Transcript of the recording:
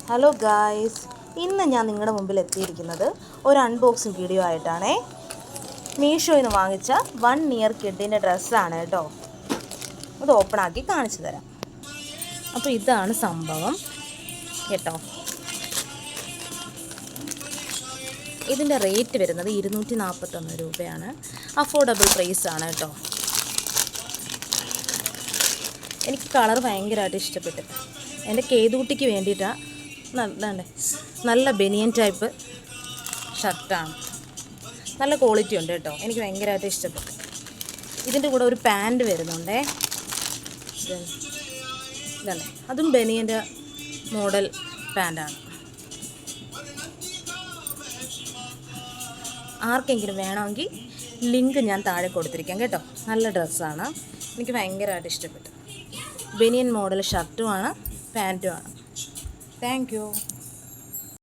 Hello guys, ഇന്ന് ഞാൻ നിങ്ങളുടെ മുമ്പിൽ എത്തിയിരിക്കുന്നത് ഒരു അൺബോക്സിങ് വീഡിയോ ആയിട്ടാണേ. മീഷോയിൽ നിന്ന് വാങ്ങിച്ച 1 ഇയർ കിഡിൻ്റെ ഡ്രസ്സാണ് കേട്ടോ. ഇത് ഓപ്പണാക്കി കാണിച്ചു തരാം. അപ്പോൾ ഇതാണ് സംഭവം കേട്ടോ. ഇതിൻ്റെ റേറ്റ് വരുന്നത് 241 രൂപയാണ്. അഫോർഡബിൾ പ്രൈസാണ് കേട്ടോ. എനിക്ക് കളർ ഭയങ്കരമായിട്ട് ഇഷ്ടപ്പെട്ടു. എൻ്റെ കേതുകുട്ടിക്ക് വേണ്ടിയിട്ടാണ്. നല്ല ബനിയൻ ടൈപ്പ് ഷർട്ടാണ്. നല്ല ക്വാളിറ്റി ഉണ്ട് കേട്ടോ. എനിക്ക് ഭയങ്കരമായിട്ട് ഇഷ്ടപ്പെട്ടു. ഇതിൻ്റെ കൂടെ ഒരു പാൻറ് വരുന്നുണ്ടേ. ഇതല്ലേ, അതും ബനിയൻ്റെ മോഡൽ പാൻറ്റാണ്. ആർക്കെങ്കിലും വേണമെങ്കിൽ ലിങ്ക് ഞാൻ താഴെ കൊടുത്തിരിക്കാം കേട്ടോ. നല്ല ഡ്രസ്സാണ്, എനിക്ക് ഭയങ്കരമായിട്ട് ഇഷ്ടപ്പെട്ടു. ബനിയൻ മോഡൽ ഷർട്ടുമാണ്, പാൻറ്റുമാണ്. Thank U.